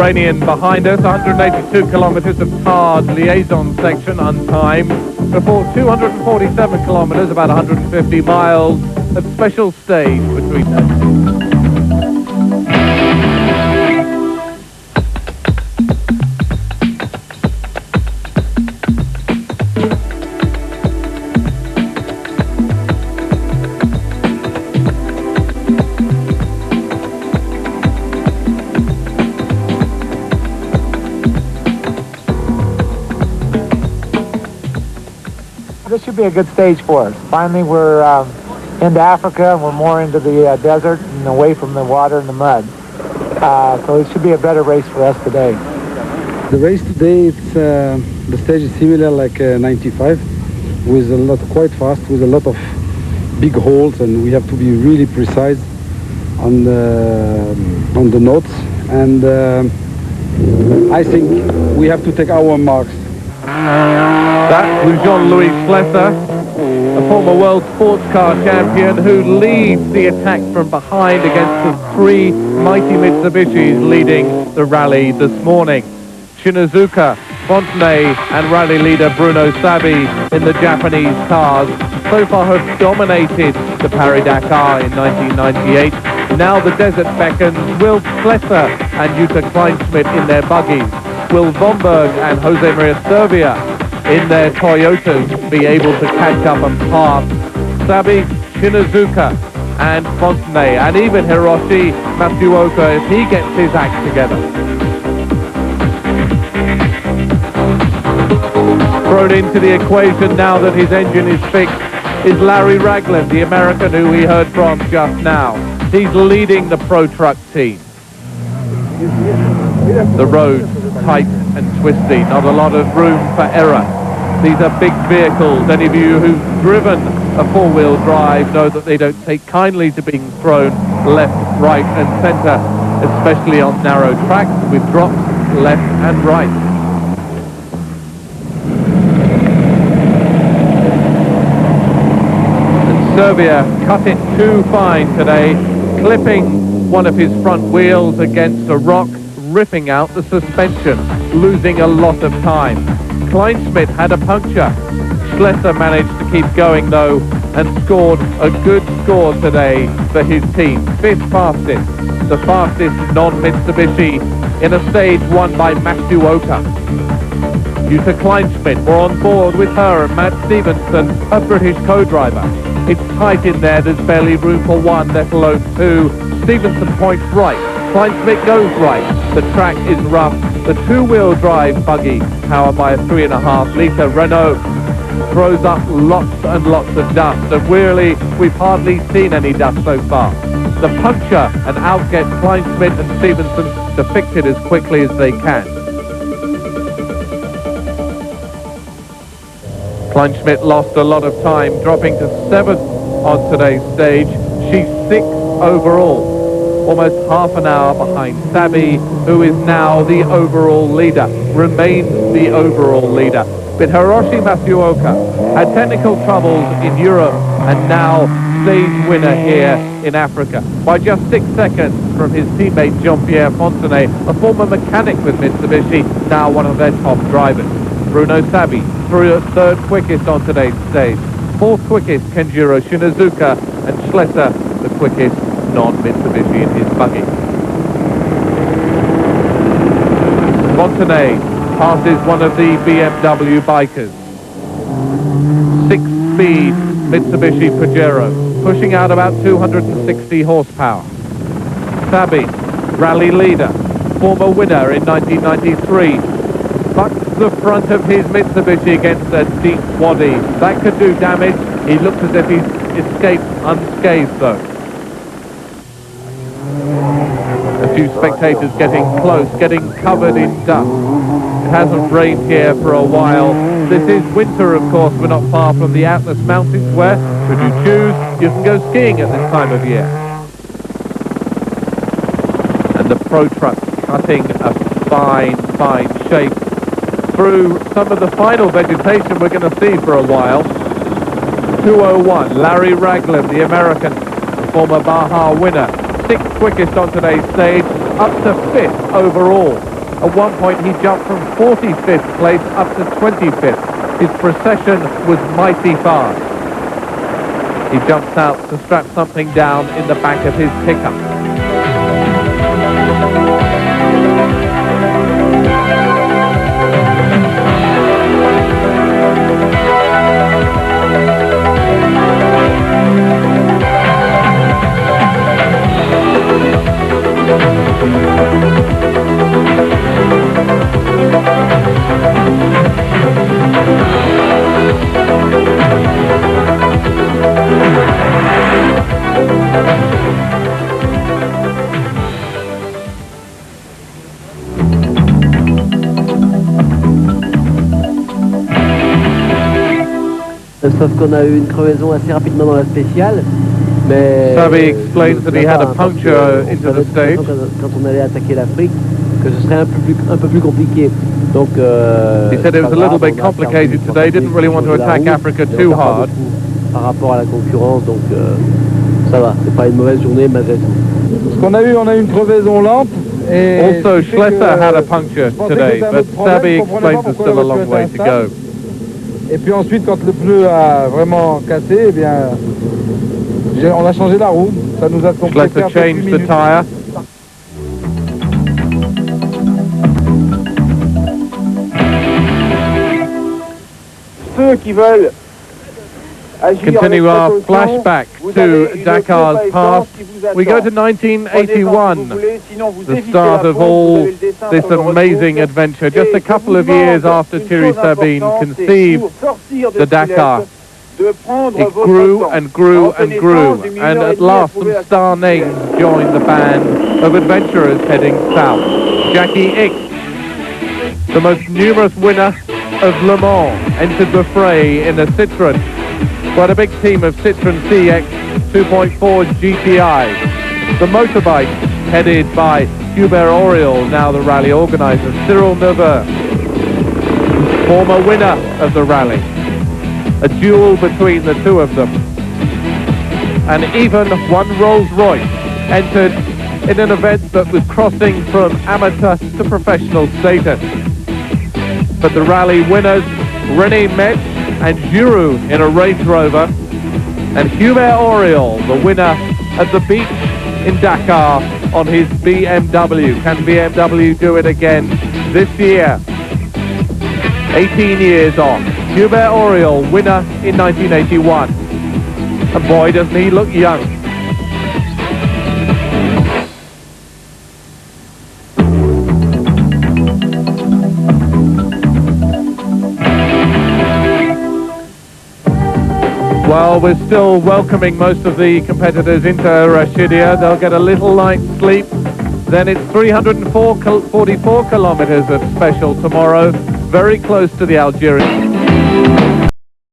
Iranian behind us, 182 kilometers of tarred liaison section untimed, before 247 kilometers, about 150 miles of special stage between them. This should be a good stage for us. Finally, we're into Africa, and we're more into the desert and away from the water and the mud. So it should be a better race for us today. The race today, it's the stage is similar like 95, with a lot, quite fast, with a lot of big holes, and we have to be really precise on the notes. And I think we have to take our marks. That was Jean-Louis Schlesser, a former world sports car champion who leads the attack from behind against the three mighty Mitsubishis leading the rally this morning. Shinazuka, Fontenay and rally leader Bruno Sabi in the Japanese cars so far have dominated the Paris-Dakar in 1998. Now the desert beckons. Will Schlesser and Jutta Kleinschmidt in their buggies, will Vomberg and Jose Maria Servia in their Toyotas be able to catch up and pass Sabi, Shinazuka and Fontenay, and even Hiroshi Matsuoka if he gets his act together. Thrown into the equation now that his engine is fixed is Larry Ragland, the American who we heard from just now. He's leading the Pro Truck team. The road tight and twisty, not a lot of room for error. These are big vehicles. Any of you who've driven a four-wheel drive know that they don't take kindly to being thrown left, right and centre, especially on narrow tracks with drops left and right. And Servia cut it too fine today, clipping one of his front wheels against a rock, ripping out the suspension, losing a lot of time. Kleinschmidt had a puncture. Schlesser managed to keep going though and scored a good score today for his team. Fifth fastest, the fastest non-Mitsubishi in a stage won by Matsuoka. Jutta Kleinschmidt were on board with her and Matt Stevenson, a British co-driver. It's tight in there, there's barely room for one, let alone two. Stevenson points right. Kleinschmidt goes right. The track is rough. The two-wheel drive buggy, powered by a 3.5-litre Renault, throws up lots and lots of dust. And really, we've hardly seen any dust so far. The puncture, and out gets Kleinschmidt and Stevenson to fix it as quickly as they can. Kleinschmidt lost a lot of time, dropping to 7th on today's stage. She's 6th overall. Almost half an hour behind Sabi, who is now the overall leader, remains the overall leader. But Hiroshi Matsuoka had technical troubles in Europe and now stage winner here in Africa by just 6 seconds from his teammate Jean-Pierre Fontenay, a former mechanic with Mitsubishi, now one of their top drivers. Bruno Sabi through third quickest on today's stage. Fourth quickest Kenjiro Shinazuka, and Schlesser the quickest non-Mitsubishi in his buggy. Fontenay passes one of the BMW bikers. 6-speed Mitsubishi Pajero, pushing out about 260 horsepower. Sabi, rally leader, former winner in 1993, bucks the front of his Mitsubishi against a deep wadi. That could do damage. He looks as if he's escaped unscathed though. A few spectators getting close, getting covered in dust. It hasn't rained here for a while. This is winter, of course. We're not far from the Atlas Mountains where, should you choose, you can go skiing at this time of year. And the Pro Truck cutting a fine, fine shape through some of the final vegetation we're going to see for a while. 2:01, Larry Ragland, the American, the former Baja winner. 6th quickest on today's stage, up to 5th overall. At one point he jumped from 45th place up to 25th. His procession was mighty fast. He jumps out to strap something down in the back of his pickup. Sauf qu'on a eu une crevaison assez rapidement dans la spéciale. Mais Sabi explains that he had a puncture into the stage. Quand on allait attaquer l'Afrique, que ce serait un peu plus compliqué. Donc, he said it was a little bit complicated today. Didn't really want to attack Africa too hard. Par rapport à la concurrence, donc ça va. C'est pas une mauvaise journée malgré tout. Ce qu'on a eu, on a eu une crevaison lente. Also, Schlesser had a puncture today, but Sabi explains there's still a long way to go. Et puis ensuite, quand le pneu a vraiment cassé, eh bien, on a changé la roue. Ça nous a Schlesser changed the tire. Ceux qui veulent continue our flashback to Dakar's past. We go to 1981, the start of all this amazing adventure. Just a couple of years after Thierry Sabine conceived the Dakar, it grew and grew and grew, and at last some star names joined the band of adventurers heading south. Jackie Ickx, the most numerous winner of Le Mans, entered the fray in a Citroën. Quite a big team of Citroën CX 2.4 GTI. The motorbike headed by Hubert Auriol, now the rally organizer, Cyril Neveu, former winner of the rally. A duel between the two of them. And even one Rolls-Royce entered in an event that was crossing from amateur to professional status. But the rally winners, René Metz and Giroud in a Range Rover, and Hubert Auriol, the winner at the beach in Dakar on his BMW. Can BMW do it again this year? 18 years on. Hubert Auriol, winner in 1981. And boy, doesn't he look young. Well, we're still welcoming most of the competitors into Rashidia. They'll get a little night's sleep. Then it's 344 kilometers of special tomorrow, very close to the Algerian.